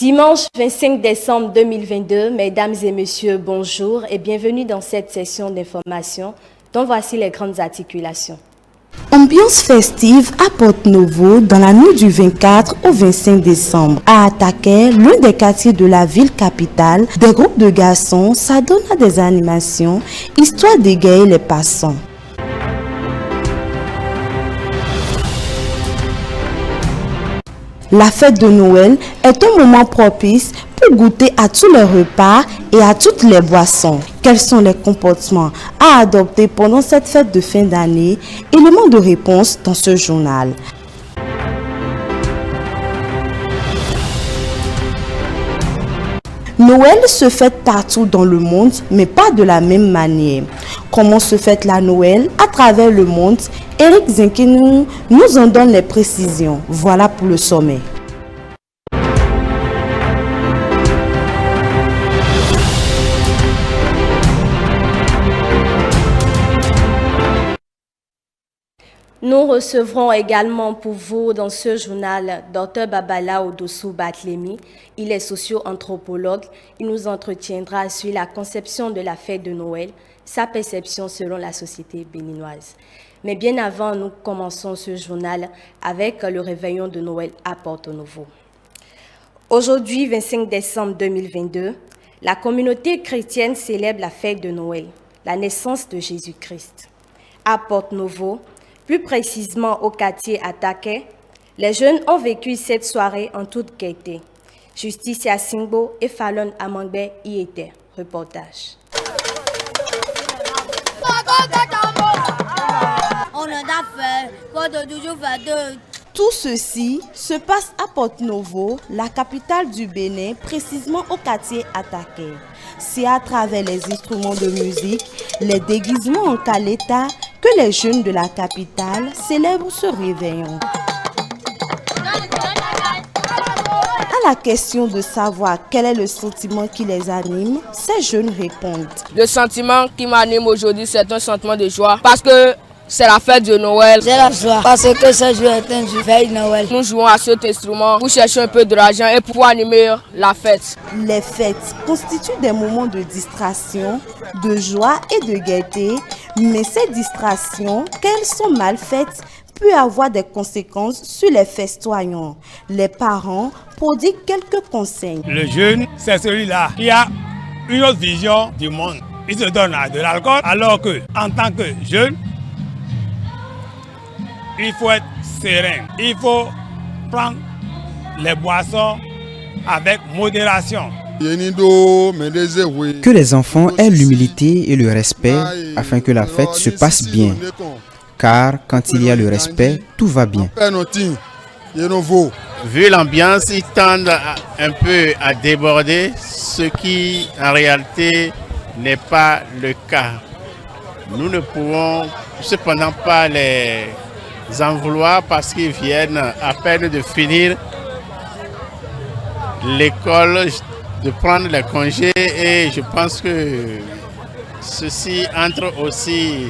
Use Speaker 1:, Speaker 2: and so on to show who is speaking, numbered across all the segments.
Speaker 1: Dimanche 25 décembre 2022, mesdames et messieurs, bonjour et bienvenue dans cette session d'information dont voici les grandes articulations.
Speaker 2: Ambiance festive à Porto-Novo dans la nuit du 24 au 25 décembre. À Ataké, l'un des quartiers de la ville capitale, des groupes de garçons s'adonnent à des animations, histoire d'égayer les passants. La fête de Noël est un moment propice pour goûter à tous les repas et à toutes les boissons. Quels sont les comportements à adopter pendant cette fête de fin d'année? Éléments de réponse dans ce journal. Noël se fête partout dans le monde, mais pas de la même manière. Comment se fête la Noël à travers le monde? Eric Zinkinou nous en donne les précisions. Voilà pour le sommet.
Speaker 1: Nous recevrons également pour vous dans ce journal Dr Babala Odossou Batlemi. Il est socio-anthropologue. Il nous entretiendra sur la conception de la fête de Noël, sa perception selon la société béninoise. Mais bien avant, nous commençons ce journal avec le réveillon de Noël à Porto-Novo. Aujourd'hui, 25 décembre 2022, la communauté chrétienne célèbre la fête de Noël, la naissance de Jésus-Christ. À Porto-Novo, plus précisément au quartier Ataké, les jeunes ont vécu cette soirée en toute gaieté. Justicia Singbo et Fallon Amangbe y étaient. Reportage.
Speaker 2: Tout ceci se passe à Porto-Novo, la capitale du Bénin, précisément au quartier Ataké. C'est à travers les instruments de musique, les déguisements en caleta, que les jeunes de la capitale célèbrent ce réveillon. À la question de savoir quel est le sentiment qui les anime, ces jeunes répondent.
Speaker 3: Le sentiment qui m'anime aujourd'hui, c'est un sentiment de joie parce que c'est la fête de Noël.
Speaker 4: C'est la joie parce que ce jour est un jour de Noël.
Speaker 3: Nous jouons à cet instrument pour chercher un peu d'argent et pour animer la fête.
Speaker 2: Les fêtes constituent des moments de distraction, de joie et de gaieté, mais ces distractions, qu'elles sont mal faites, peuvent avoir des conséquences sur les festoyants. Les parents prodiguent quelques conseils.
Speaker 5: Le jeune, c'est celui-là qui a une autre vision du monde. Il se donne à de l'alcool alors que, en tant que jeune, il faut être serein. Il faut prendre les boissons avec modération.
Speaker 6: Que les enfants aient l'humilité et le respect afin que la fête se passe bien. Car quand il y a le respect, tout va bien.
Speaker 7: Vu l'ambiance, ils tendent un peu à déborder, ce qui en réalité n'est pas le cas. Nous ne pouvons cependant pas les en vouloir parce qu'ils viennent à peine de finir l'école, de prendre les congés, et je pense que ceci entre aussi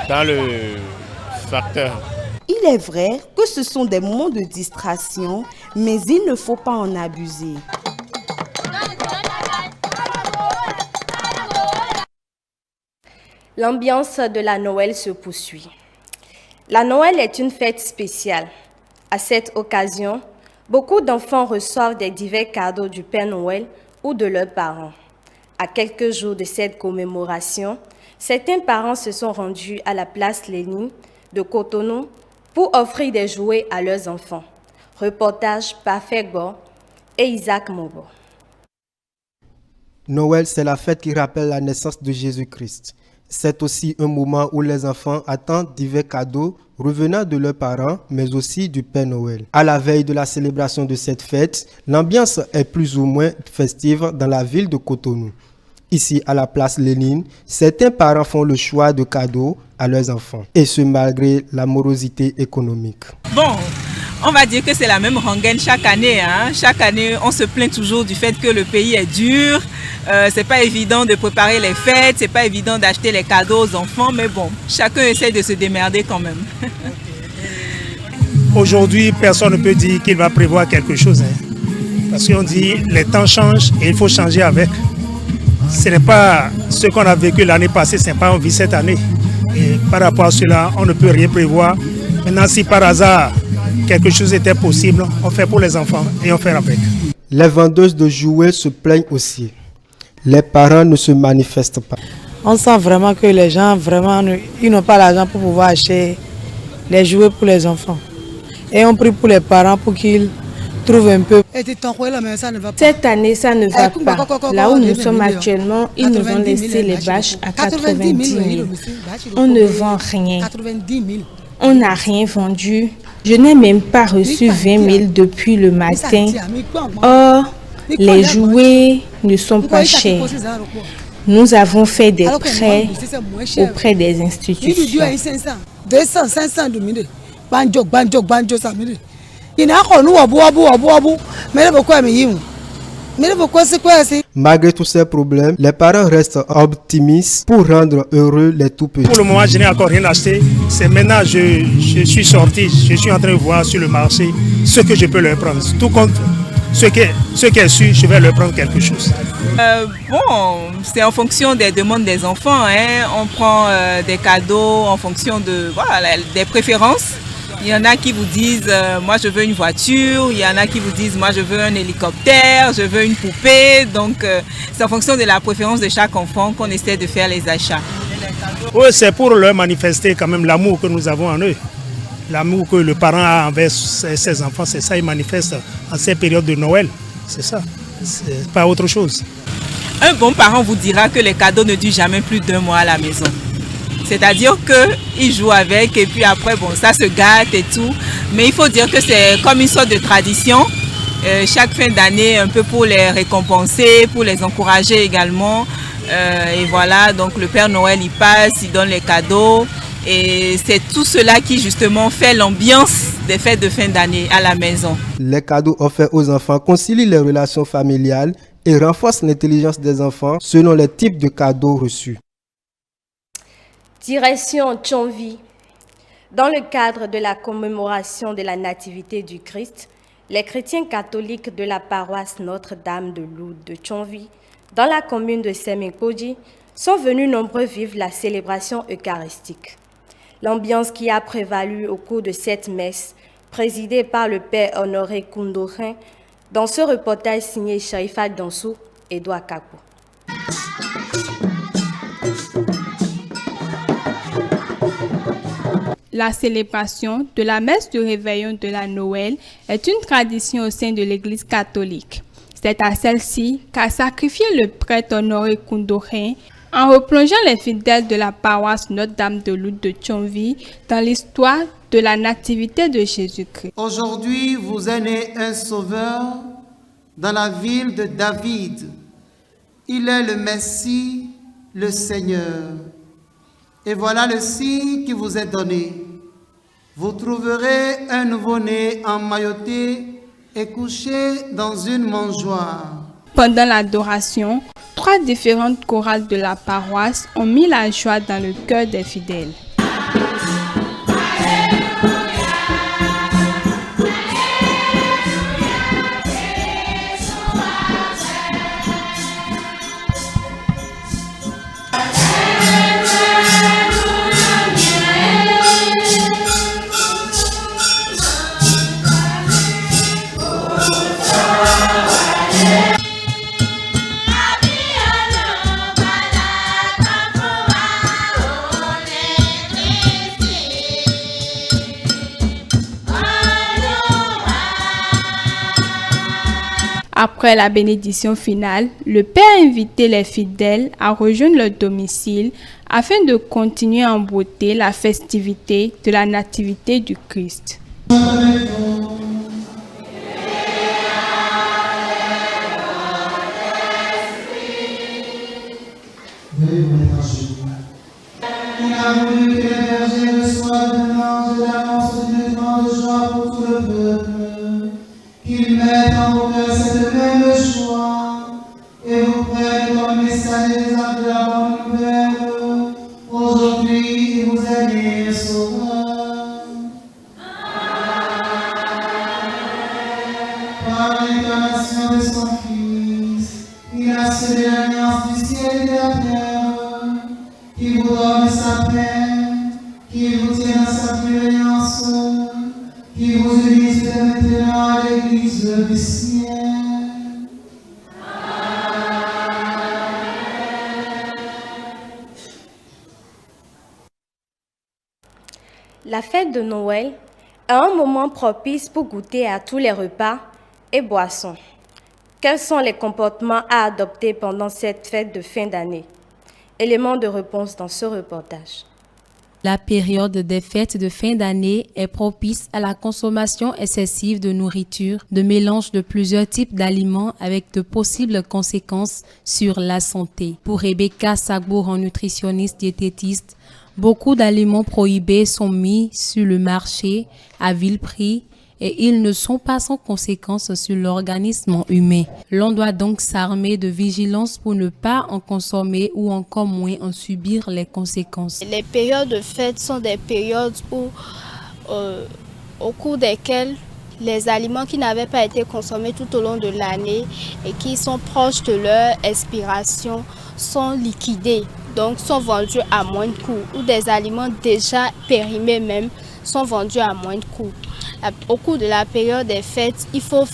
Speaker 7: dans le facteur.
Speaker 2: Il est vrai que ce sont des moments de distraction, mais il ne faut pas en abuser.
Speaker 1: L'ambiance de la Noël se poursuit. La Noël est une fête spéciale. À cette occasion, beaucoup d'enfants reçoivent des divers cadeaux du Père Noël ou de leurs parents. À quelques jours de cette commémoration, certains parents se sont rendus à la place Lénine de Cotonou pour offrir des jouets à leurs enfants. Reportage par Fegbo et Isaac Mobo.
Speaker 8: Noël, c'est la fête qui rappelle la naissance de Jésus-Christ. C'est aussi un moment où les enfants attendent divers cadeaux revenant de leurs parents, mais aussi du Père Noël. À la veille de la célébration de cette fête, l'ambiance est plus ou moins festive dans la ville de Cotonou. Ici, à la place Lénine, certains parents font le choix de cadeaux à leurs enfants, et ce malgré la morosité économique.
Speaker 9: Bon, on va dire que c'est la même rengaine chaque année. Chaque année, on se plaint toujours du fait que le pays est dur. C'est pas évident de préparer les fêtes, c'est pas évident d'acheter les cadeaux aux enfants, mais bon, chacun essaie de se démerder quand même.
Speaker 5: Aujourd'hui, personne ne peut dire qu'il va prévoir quelque chose. Parce qu'on dit les temps changent et il faut changer avec. Ce n'est pas ce qu'on a vécu l'année passée, ce n'est pas on vit cette année. Et par rapport à cela, on ne peut rien prévoir. Maintenant, si par hasard quelque chose était possible, on fait pour les enfants et on fait avec.
Speaker 8: Les vendeuses de jouets se plaignent aussi. Les parents ne se manifestent pas.
Speaker 10: On sent vraiment que les gens, ils n'ont pas l'argent pour pouvoir acheter les jouets pour les enfants. Et on prie pour les parents pour qu'ils trouvent un peu.
Speaker 1: Cette année, ça ne va pas. Là où nous sommes actuellement, ils nous ont laissé les bâches à 90 000. On ne vend rien. On n'a rien vendu. Je n'ai même pas reçu 20 000 depuis le matin. Or, les jouets ne sont pas chers. Nous avons fait des prêts auprès des institutions.
Speaker 8: Malgré tous ces problèmes, les parents restent optimistes pour rendre heureux les tout-petits.
Speaker 5: Pour le moment, je n'ai encore rien acheté. C'est maintenant que je suis sorti, je suis en train de voir sur le marché ce que je peux leur prendre. Tout compte, ce qui est sûr, je vais leur prendre quelque chose.
Speaker 9: C'est en fonction des demandes des enfants. On prend des cadeaux en fonction des préférences. Il y en a qui vous disent moi je veux une voiture, il y en a qui vous disent moi je veux un hélicoptère, je veux une poupée. Donc c'est en fonction de la préférence de chaque enfant qu'on essaie de faire les achats.
Speaker 5: Oui, c'est pour leur manifester quand même l'amour que nous avons en eux. L'amour que le parent a envers ses enfants, c'est ça, il manifeste en ces périodes de Noël. C'est ça, c'est pas autre chose.
Speaker 9: Un bon parent vous dira que les cadeaux ne durent jamais plus d'1 mois à la maison. C'est-à-dire qu'ils jouent avec et puis après, ça se gâte et tout. Mais il faut dire que c'est comme une sorte de tradition. Chaque fin d'année, un peu pour les récompenser, pour les encourager également. Et voilà, donc le Père Noël, il passe, il donne les cadeaux. Et c'est tout cela qui justement fait l'ambiance des fêtes de fin d'année à la maison.
Speaker 8: Les cadeaux offerts aux enfants concilient les relations familiales et renforcent l'intelligence des enfants selon les types de cadeaux reçus.
Speaker 1: Direction Tchonvi. Dans le cadre de la commémoration de la Nativité du Christ, les chrétiens catholiques de la paroisse Notre-Dame de Lourdes de Tchonvi, dans la commune de Semekoji, sont venus nombreux vivre la célébration eucharistique. L'ambiance qui a prévalu au cours de cette messe, présidée par le père Honoré Koundorin, dans ce reportage signé Sharifa Dansou et Edouard Kakou.
Speaker 11: La célébration de la messe du réveillon de la Noël est une tradition au sein de l'Église catholique. C'est à celle-ci qu'a sacrifié le prêtre Honoré Koundorin en replongeant les fidèles de la paroisse Notre-Dame de Lourdes de Tchonvi dans l'histoire de la nativité de Jésus-Christ.
Speaker 12: Aujourd'hui, vous est né un sauveur dans la ville de David. Il est le Messie, le Seigneur. Et voilà le signe qui vous est donné. Vous trouverez un nouveau-né emmailloté et couché dans une mangeoire.
Speaker 11: Pendant l'adoration, 3 différentes chorales de la paroisse ont mis la joie dans le cœur des fidèles. Après la bénédiction finale, le Père a invité les fidèles à rejoindre leur domicile afin de continuer en beauté la festivité de la Nativité du Christ.
Speaker 12: Il a voulu que les bergers reçoivent de l'ange l'annonce d'une grande joie pour tout le peuple, qu'ils mettent en vos cœurs cette même joie, et vous prennent comme messager des actes de la bonne nouvelle. Aujourd'hui, il vous est né un sauveur. Par l'incarnation Dieu du ciel.
Speaker 1: La fête de Noël est un moment propice pour goûter à tous les repas et boissons. Quels sont les comportements à adopter pendant cette fête de fin d'année? Élément de réponse dans ce reportage.
Speaker 13: La période des fêtes de fin d'année est propice à la consommation excessive de nourriture, de mélange de plusieurs types d'aliments avec de possibles conséquences sur la santé. Pour Rebecca Sagbour, nutritionniste diététiste, beaucoup d'aliments prohibés sont mis sur le marché à vil prix et ils ne sont pas sans conséquences sur l'organisme humain. L'on doit donc s'armer de vigilance pour ne pas en consommer ou encore moins en subir les conséquences.
Speaker 14: Les périodes de fête sont des périodes où, au cours desquelles les aliments qui n'avaient pas été consommés tout au long de l'année et qui sont proches de leur expiration sont liquidés, donc sont vendus à moindre coût, ou des aliments déjà périmés même sont vendus à moindre coût. Au cours de la période des fêtes, il faut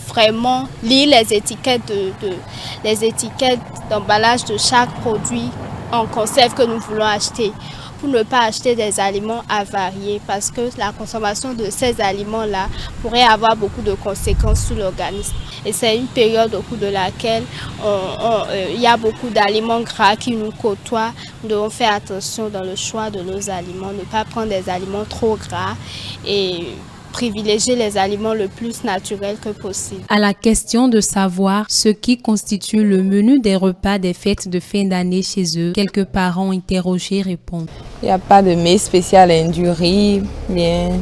Speaker 14: vraiment lire les étiquettes d'emballage de chaque produit en conserve que nous voulons acheter, pour ne pas acheter des aliments avariés, parce que la consommation de ces aliments-là pourrait avoir beaucoup de conséquences sur l'organisme. Et c'est une période au cours de laquelle il y a beaucoup d'aliments gras qui nous côtoient. Nous devons faire attention dans le choix de nos aliments, ne pas prendre des aliments trop gras et privilégier les aliments le plus naturels que possible.
Speaker 13: À la question de savoir ce qui constitue le menu des repas des fêtes de fin d'année chez eux, quelques parents interrogés répondent.
Speaker 15: Il n'y a pas de mets spécial, du riz, bien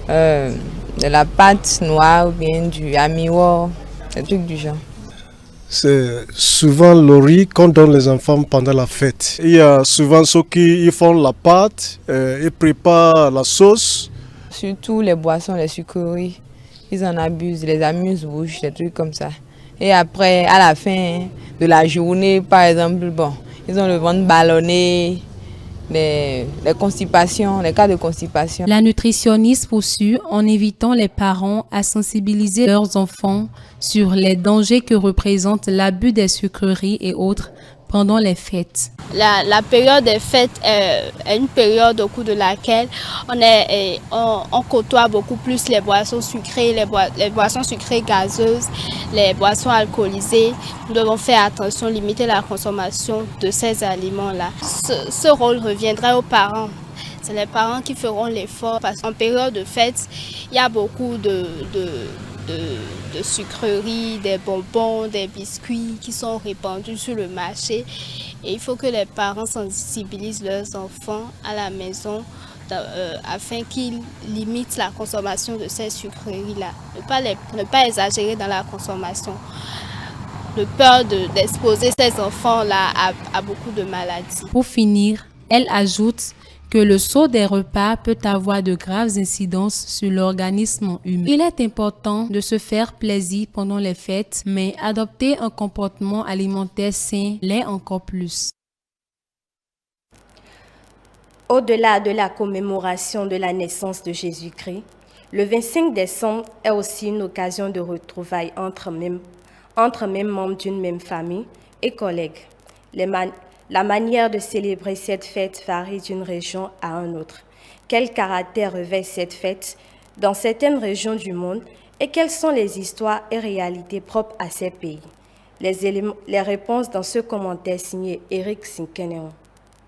Speaker 15: de la pâte noire ou bien du amiwo, des trucs du genre.
Speaker 16: C'est souvent le riz qu'on donne les enfants pendant la fête. Il y a souvent ceux qui font la pâte, ils préparent la sauce.
Speaker 15: Surtout les boissons, les sucreries, ils en abusent, les amuse-bouches, des trucs comme ça. Et après, à la fin de la journée, par exemple, bon, ils ont le ventre ballonné, les constipations, les cas de constipation.
Speaker 13: La nutritionniste poursuit en invitant les parents à sensibiliser leurs enfants sur les dangers que représente l'abus des sucreries et autres pendant les fêtes.
Speaker 14: La période des fêtes est une période au cours de laquelle on côtoie beaucoup plus les boissons sucrées, les boissons sucrées gazeuses, les boissons alcoolisées. Nous devons faire attention, limiter la consommation de ces aliments-là. Ce rôle reviendrait aux parents. C'est les parents qui feront l'effort parce qu'en période de fête, il y a beaucoup de sucreries, des bonbons, des biscuits qui sont répandus sur le marché. Et il faut que les parents sensibilisent leurs enfants à la maison afin qu'ils limitent la consommation de ces sucreries-là. Ne pas exagérer dans la consommation. De peur d'exposer ces enfants-là à beaucoup de maladies.
Speaker 13: Pour finir, elle ajoute que le sceau des repas peut avoir de graves incidences sur l'organisme humain. Il est important de se faire plaisir pendant les fêtes, mais adopter un comportement alimentaire sain l'est encore plus.
Speaker 1: Au-delà de la commémoration de la naissance de Jésus-Christ, le 25 décembre est aussi une occasion de retrouvailles entre mêmes membres d'une même famille et collègues. La manière de célébrer cette fête varie d'une région à une autre. Quel caractère revêt cette fête dans certaines régions du monde et quelles sont les histoires et réalités propres à ces pays? Les réponses dans ce commentaire signé Eric Sinkeneon.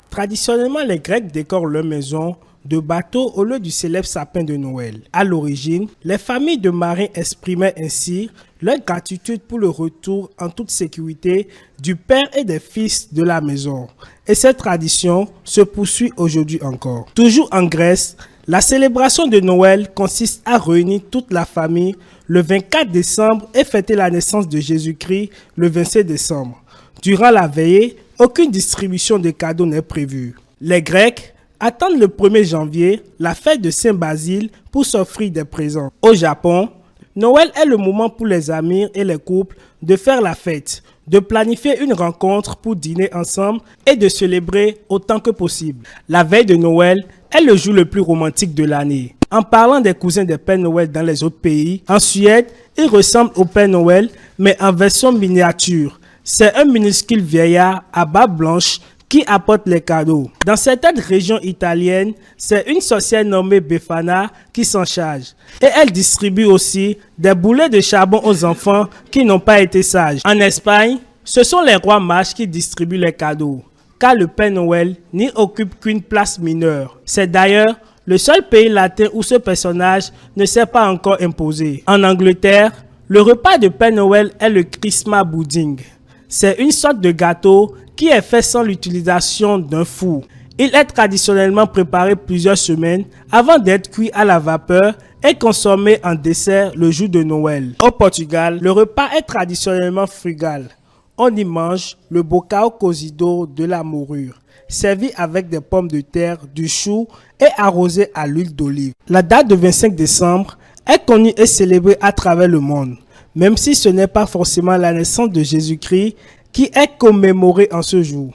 Speaker 17: Traditionnellement, les Grecs décorent leur maison de bateaux au lieu du célèbre sapin de Noël. À l'origine, les familles de marins exprimaient ainsi leur gratitude pour le retour en toute sécurité du père et des fils de la maison. Et cette tradition se poursuit aujourd'hui encore. Toujours en Grèce, la célébration de Noël consiste à réunir toute la famille le 24 décembre et fêter la naissance de Jésus-Christ le 27 décembre. Durant la veillée, aucune distribution de cadeaux n'est prévue. Les Grecs attendent le 1er janvier la fête de Saint-Basile pour s'offrir des présents. Au Japon, Noël est le moment pour les amis et les couples de faire la fête, de planifier une rencontre pour dîner ensemble et de célébrer autant que possible. La veille de Noël est le jour le plus romantique de l'année. En parlant des cousins des Pères Noël dans les autres pays, en Suède, ils ressemblent au Père Noël, mais en version miniature. C'est un minuscule vieillard à barbe blanche qui apporte les cadeaux. Dans certaines régions italiennes, c'est une sorcière nommée Befana qui s'en charge. Et elle distribue aussi des boulets de charbon aux enfants qui n'ont pas été sages. En Espagne, ce sont les rois mages qui distribuent les cadeaux, car le Père Noël n'y occupe qu'une place mineure. C'est d'ailleurs le seul pays latin où ce personnage ne s'est pas encore imposé. En Angleterre, le repas de Père Noël est le Christmas pudding. C'est une sorte de gâteau qui est fait sans l'utilisation d'un four. Il est traditionnellement préparé plusieurs semaines avant d'être cuit à la vapeur et consommé en dessert le jour de Noël. Au Portugal, le repas est traditionnellement frugal. On y mange le bocao cozido de la morue, servi avec des pommes de terre, du chou et arrosé à l'huile d'olive. La date de 25 décembre est connue et célébrée à travers le monde, même si ce n'est pas forcément la naissance de Jésus-Christ qui est commémorée en ce jour.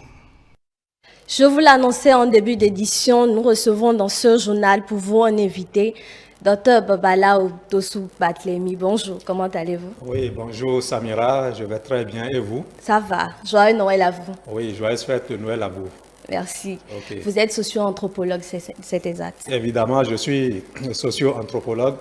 Speaker 1: Je vous l'annonçais en début d'édition, nous recevons dans ce journal pour vous un invité, Dr Babala Odossou Batlemi. Bonjour, comment allez-vous?
Speaker 18: Oui, bonjour Samira, je vais très bien et vous?
Speaker 1: Ça va, joyeux Noël à vous.
Speaker 18: Oui, joyeuse fête de Noël à vous.
Speaker 1: Merci.
Speaker 18: Okay.
Speaker 1: Vous êtes socio-anthropologue, c'est exact?
Speaker 18: Évidemment, je suis socio-anthropologue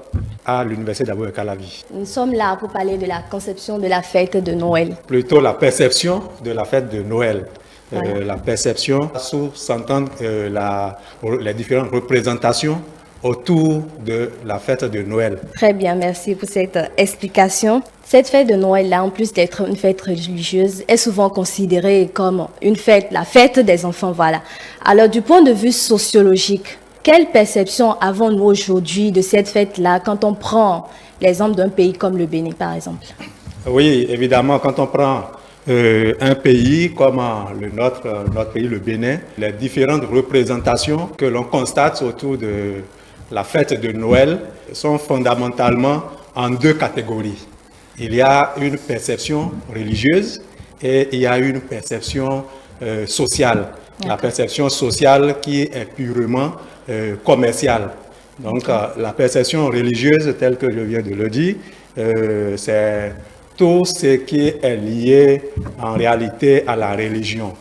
Speaker 18: à l'Université d'Abou Calavi.
Speaker 1: Nous sommes là pour parler de la conception de la fête de Noël.
Speaker 18: Plutôt la perception de la fête de Noël.
Speaker 1: Voilà.
Speaker 18: La perception sous-entend les différentes représentations autour de la fête de Noël.
Speaker 1: Très bien, merci pour cette explication. Cette fête de Noël-là, en plus d'être une fête religieuse, est souvent considérée comme une fête, la fête des enfants, voilà. Alors, du point de vue sociologique, quelle perception avons-nous aujourd'hui de cette fête-là quand on prend l'exemple d'un pays comme le Bénin, par exemple?
Speaker 18: Oui, évidemment, quand on prend un pays comme notre pays, le Bénin, les différentes représentations que l'on constate autour de la fête de Noël sont fondamentalement en deux catégories. Il y a une perception religieuse et il y a une perception sociale. La perception sociale qui est purement commerciale. Donc la perception religieuse, telle que je viens de le dire, c'est tout ce qui est lié en réalité à la religion.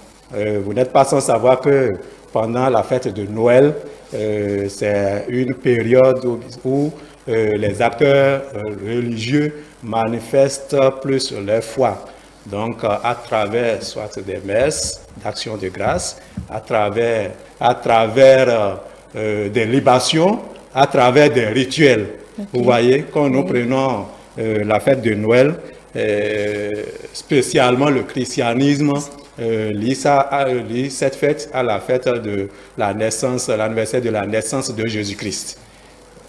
Speaker 18: Vous n'êtes pas sans savoir que pendant la fête de Noël, c'est une période où les acteurs religieux manifestent plus leur foi. Donc, à travers soit des messes d'action de grâce, à travers des libations, à travers des rituels. Okay. Vous voyez, quand nous prenons la fête de Noël, spécialement le christianisme lie cette fête à la fête de la naissance, l'anniversaire de la naissance de Jésus-Christ.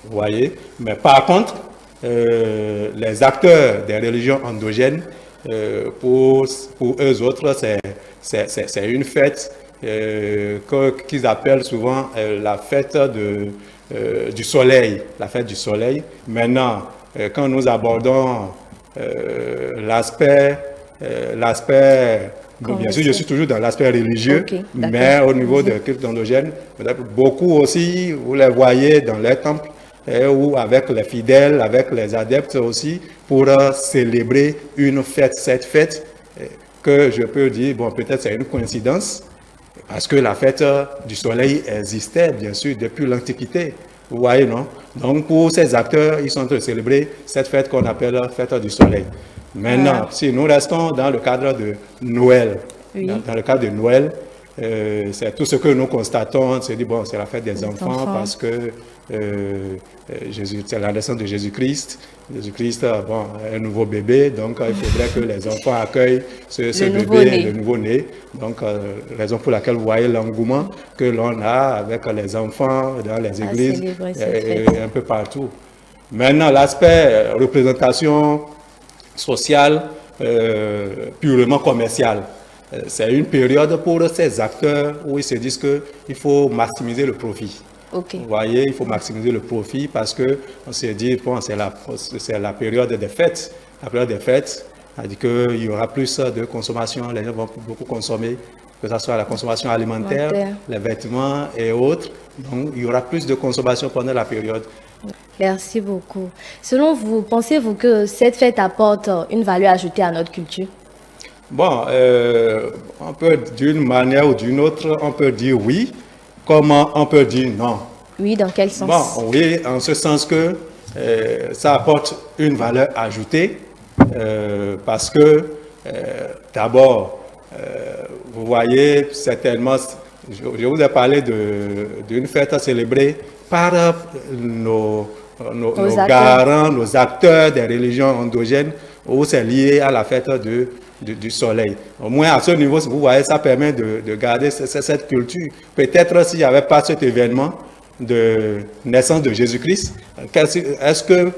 Speaker 18: Vous voyez? Mais par contre, les acteurs des religions endogènes, pour eux autres, c'est une fête qu'ils appellent souvent la fête du soleil, la fête du soleil. Maintenant, quand nous abordons l'aspect, bien sûr, je suis toujours dans l'aspect religieux, okay, mais au niveau des cultes endogènes, beaucoup aussi, vous les voyez dans les temples, ou avec les fidèles, avec les adeptes aussi, pour célébrer une fête, cette fête que je peux dire, bon, peut-être c'est une coïncidence, parce que la fête du soleil existait, bien sûr, depuis l'Antiquité. Vous voyez, non? Donc, pour ces acteurs, ils sont en train de célébrer cette fête qu'on appelle la fête du soleil. Maintenant, si nous restons dans le cadre de Noël, dans le cadre de Noël, c'est tout ce que nous constatons, on se dit, bon, c'est la fête des enfants parce que c'est la naissance de Jésus-Christ. Jésus-Christ, bon, un nouveau bébé, donc il faudrait que les enfants accueillent ce bébé, le nouveau-né. Donc, raison pour laquelle vous voyez l'engouement que l'on a avec les enfants dans les églises et un peu partout. Maintenant, l'aspect représentation sociale, purement commerciale. C'est une période pour ces acteurs où ils se disent qu'il faut maximiser le profit. Okay. Vous voyez, il faut maximiser le profit parce qu'on se dit, bon, c'est la période des fêtes. La période des fêtes, c'est-à-dire qu'il y aura plus de consommation, les gens vont beaucoup consommer, que ce soit la consommation alimentaire, les vêtements et autres. Donc, il y aura plus de consommation pendant la période.
Speaker 1: Merci beaucoup. Selon vous, pensez-vous que cette fête apporte une valeur ajoutée à notre culture?
Speaker 18: Bon, on peut d'une manière ou d'une autre, on peut dire oui, comme on peut dire non.
Speaker 1: Oui, dans quel sens?
Speaker 18: Bon, oui, en ce sens que ça apporte une valeur ajoutée parce que d'abord, vous voyez certainement, je vous ai parlé d'une fête célébrée par nos garants, nos acteurs des religions endogènes, où c'est lié à la fête du soleil. Au moins à ce niveau, vous voyez, ça permet de garder cette culture. Peut-être s'il n'y avait pas cet événement de naissance de Jésus-Christ, est-ce que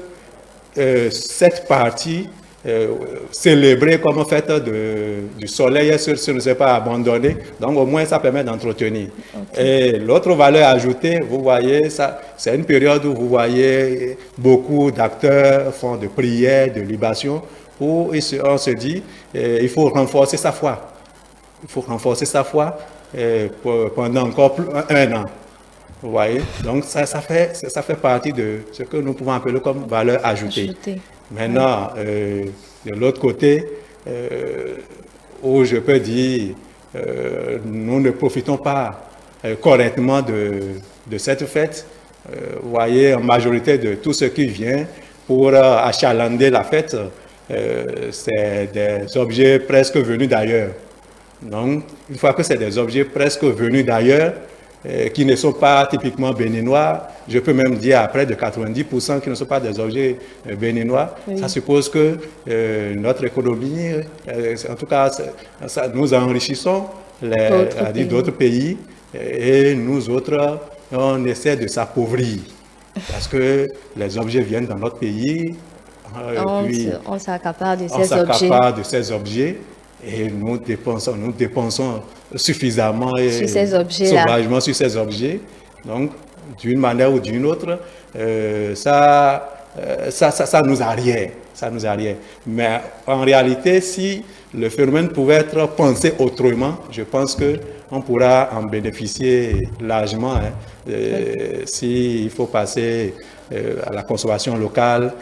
Speaker 18: cette partie célébrée comme fête du soleil, est-ce ne s'est pas abandonnée? Donc au moins ça permet d'entretenir. Okay. Et l'autre valeur ajoutée, vous voyez, c'est une période où vous voyez beaucoup d'acteurs font de prières, de libations, où on se dit il faut renforcer sa foi. Il faut renforcer sa foi pendant encore un an. Vous voyez? Donc ça fait partie de ce que nous pouvons appeler comme valeur ajoutée. Maintenant, de l'autre côté, où je peux dire, nous ne profitons pas correctement de cette fête. Vous voyez, en majorité de tout ce qui vient pour achalander la fête, c'est des objets presque venus d'ailleurs. Donc, une fois que c'est des objets presque venus d'ailleurs, qui ne sont pas typiquement béninois, je peux même dire à près de 90% qui ne sont pas des objets béninois. Oui. Ça suppose que notre économie, en tout cas, nous enrichissons d'autres pays et nous autres, on essaie de s'appauvrir parce que les objets viennent dans notre pays.
Speaker 1: On s'accapare
Speaker 18: de ces objets. Et nous dépensons suffisamment et sauvagement sur ces objets. Donc, d'une manière ou d'une autre, ça nous arrière. Ça nous arrière. Mais en réalité, si le phénomène pouvait être pensé autrement, je pense qu'on pourra en bénéficier largement. S'il faut passer à la consommation locale,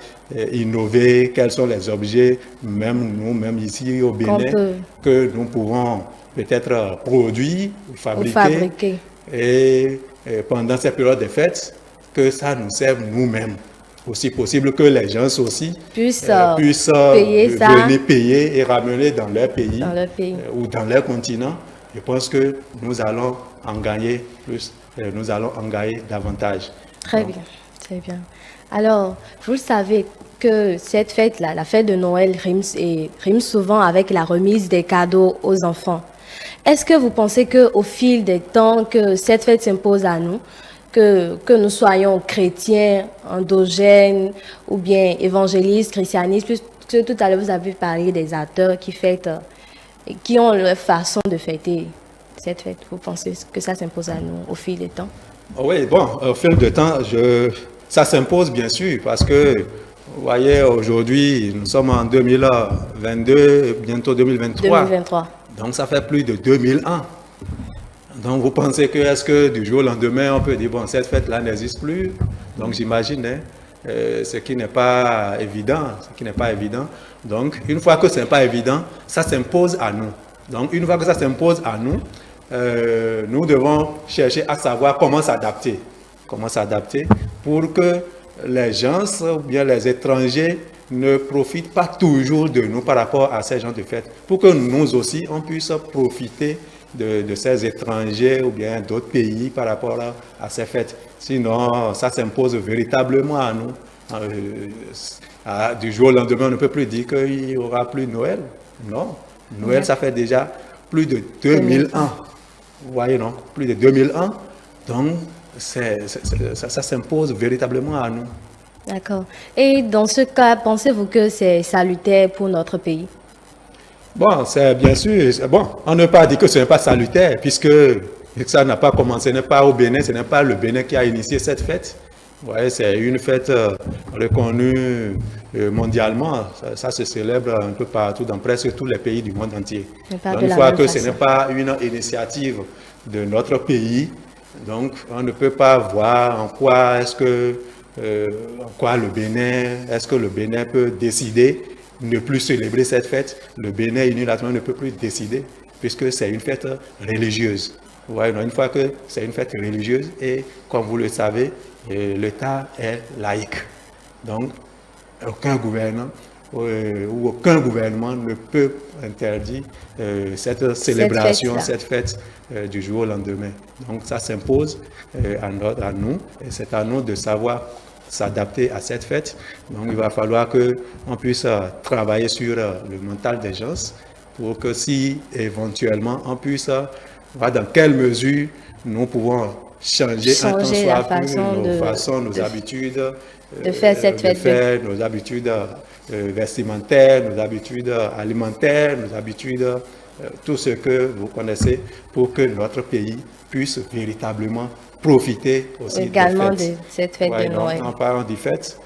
Speaker 18: innover, quels sont les objets, même ici au Bénin, que nous pouvons peut-être produire ou fabriquer. Et pendant cette période de fêtes, que ça nous serve nous-mêmes. Aussi possible que les gens aussi puissent venir payer et ramener dans leur pays, ou dans leur continent. Je pense que nous allons en gagner plus, nous allons en gagner davantage.
Speaker 1: Très bien, très bien. Alors, vous savez que cette fête-là, la fête de Noël, rime souvent avec la remise des cadeaux aux enfants. Est-ce que vous pensez qu'au fil des temps, que cette fête s'impose à nous, que nous soyons chrétiens, endogènes ou bien évangélistes, christianistes, puisque tout à l'heure vous avez parlé des acteurs qui ont leur façon de fêter cette fête. Vous pensez que ça s'impose à nous au fil des temps?
Speaker 18: Oui, bon, au fil du temps, ça s'impose bien sûr parce que, vous voyez, aujourd'hui, nous sommes en 2022, bientôt 2023. Donc, ça fait plus de 2000 ans. Donc, vous pensez que, est-ce que du jour au lendemain, on peut dire, bon, cette fête-là n'existe plus? Donc, j'imagine, ce qui n'est pas évident. Donc, une fois que ce n'est pas évident, ça s'impose à nous. Donc, une fois que ça s'impose à nous, nous devons chercher à savoir comment s'adapter. Pour que les gens ou bien les étrangers ne profitent pas toujours de nous par rapport à ces gens de fête. Pour que nous aussi, on puisse profiter de ces étrangers ou bien d'autres pays par rapport à ces fêtes. Sinon, ça s'impose véritablement à nous. Du jour au lendemain, on ne peut plus dire qu'il n'y aura plus Noël. Non, Noël, ça fait déjà plus de 2000 ans. Vous voyez, non? Plus de 2000 ans. Donc, ça s'impose véritablement à nous.
Speaker 1: D'accord. Et dans ce cas, pensez-vous que c'est salutaire pour notre pays?
Speaker 18: Bon, c'est bien sûr. Bon, on ne peut pas dire que ce n'est pas salutaire, puisque ça n'a pas commencé, ce n'est pas au Bénin, ce n'est pas le Bénin qui a initié cette fête. Vous voyez, c'est une fête reconnue mondialement. Ça se célèbre un peu partout, dans presque tous les pays du monde entier. Donc, une fois que ce n'est pas une initiative de notre pays, Donc, on ne peut pas voir en quoi est-ce que le Bénin, est-ce que le Bénin peut décider ne plus célébrer cette fête. Le Bénin unilatéralement ne peut plus décider puisque c'est une fête religieuse. Vous voyez, une fois que c'est une fête religieuse et comme vous le savez, l'État est laïque. Donc, aucun gouvernement ne peut interdire cette célébration, cette fête du jour au lendemain. Donc ça s'impose à nous et c'est à nous de savoir s'adapter à cette fête. Donc il va falloir qu'on puisse travailler sur le mental des gens pour que si éventuellement on puisse voir dans quelle mesure nous pouvons changer un tant soit peu nos façons, nos habitudes
Speaker 1: de faire cette fête,
Speaker 18: nos habitudes vestimentaires, nos habitudes alimentaires, nos habitudes, tout ce que vous connaissez pour que notre pays puisse véritablement profiter aussi
Speaker 1: également de cette fête de Noël.
Speaker 18: En parlant des fêtes,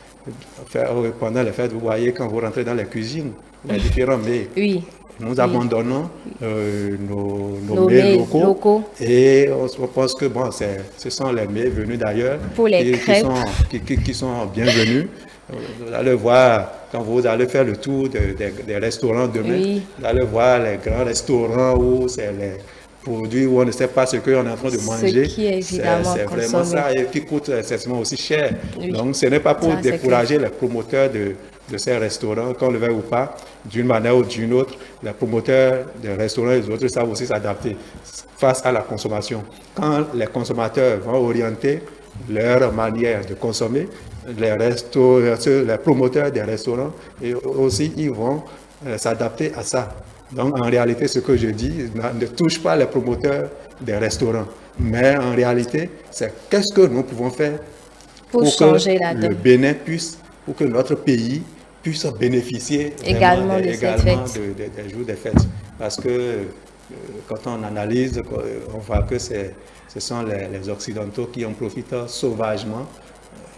Speaker 18: pendant les fêtes, vous voyez quand vous rentrez dans les cuisines, les différents mets.
Speaker 1: Oui.
Speaker 18: Nous abandonnons nos mets locaux et on pense que bon, ce sont les mets venus d'ailleurs qui sont bienvenus. Vous allez voir, quand vous allez faire le tour des restaurants demain, vous allez voir les grands restaurants où c'est les produits où on ne sait pas ce qu'on est en train de manger. C'est vraiment ça et qui coûte certainement aussi cher. Oui. Donc ce n'est pas pour décourager les promoteurs de ces restaurants, qu'on le veuille ou pas, d'une manière ou d'une autre, les promoteurs des restaurants et les autres savent aussi s'adapter face à la consommation. Quand les consommateurs vont orienter leur manière de consommer, les promoteurs des restaurants et aussi ils vont s'adapter à ça. Donc en réalité, ce que je dis ne touche pas les promoteurs des restaurants, mais en réalité, c'est qu'est-ce que nous pouvons faire pour
Speaker 1: changer
Speaker 18: que le Bénin puisse, pour que notre pays puisse bénéficier
Speaker 1: également
Speaker 18: des jours des fêtes. Parce que quand on analyse, on voit que ce sont les Occidentaux qui en profitent sauvagement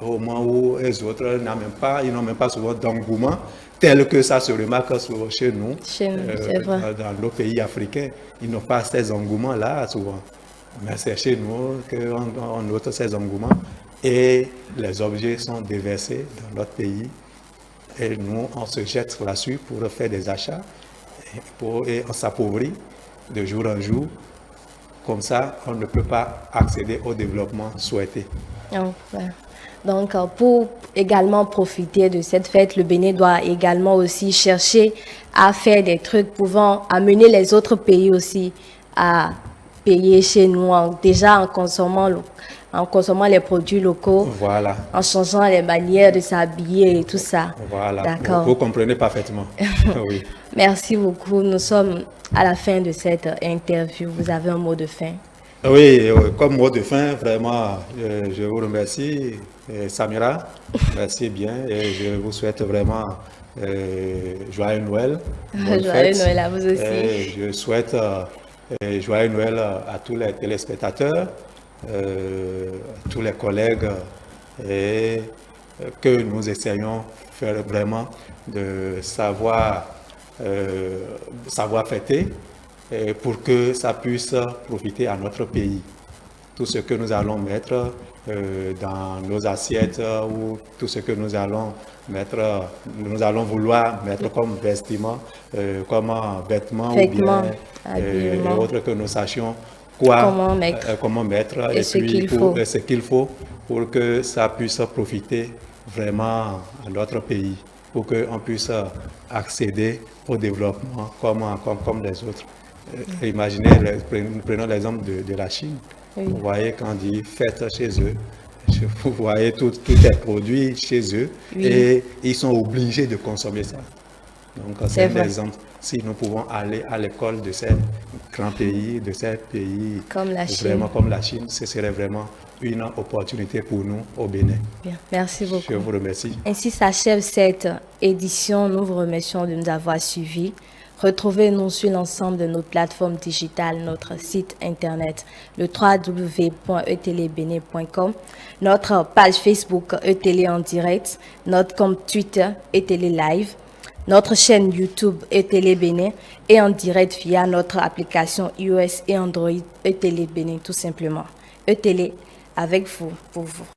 Speaker 18: au moment où les autres n'ont même pas souvent d'engouement tel que ça se remarque chez nous, dans nos pays africains. Ils n'ont pas ces engouements-là souvent. Mais c'est chez nous qu'on note ces engouements et les objets sont déversés dans notre pays. Et nous, on se jette là-dessus pour faire des achats et on s'appauvrit de jour en jour. Comme ça, on ne peut pas accéder au développement souhaité.
Speaker 1: Donc, pour également profiter de cette fête, le Bénin doit également aussi chercher à faire des trucs pouvant amener les autres pays aussi à payer chez nous, déjà en consommant les produits locaux, en changeant les manières de s'habiller et tout ça.
Speaker 18: Voilà,
Speaker 1: d'accord.
Speaker 18: Vous comprenez parfaitement. Oui.
Speaker 1: Merci beaucoup. Nous sommes à la fin de cette interview. Vous avez un mot de fin?
Speaker 18: Oui, comme mot de fin, vraiment, je vous remercie, Samira. Merci bien et je vous souhaite vraiment joyeux Noël.
Speaker 1: Joyeux Noël à vous aussi.
Speaker 18: Et je souhaite joyeux Noël à tous les téléspectateurs, tous les collègues et que nous essayons faire vraiment de savoir fêter et pour que ça puisse profiter à notre pays. Tout ce que nous allons mettre dans nos assiettes ou tout ce que nous allons vouloir mettre comme vêtements, comme vêtements ou bien et autres, que nous sachions comment mettre et ce qu'il faut pour que ça puisse profiter vraiment à notre pays, pour qu'on puisse accéder au développement comme les autres. Imaginez, prenons l'exemple de la Chine. Oui. Vous voyez, quand on dit fête chez eux, vous voyez tout est produit chez eux et ils sont obligés de consommer ça. Donc c'est un exemple. Si nous pouvons aller à l'école de ces grands pays, de ces pays
Speaker 1: comme la
Speaker 18: Chine, ce serait vraiment une opportunité pour nous au Bénin.
Speaker 1: Bien. Merci beaucoup.
Speaker 18: Je vous remercie.
Speaker 1: Ainsi s'achève cette édition. Nous vous remercions de nous avoir suivis. Retrouvez-nous sur l'ensemble de nos plateformes digitales, notre site internet, le www.etelebenin.com, notre page Facebook eTélé en direct, notre compte Twitter eTélé Live, notre chaîne YouTube eTélé Bénin et en direct via notre application iOS et Android eTélé Bénin tout simplement. E-Télé avec vous, pour vous.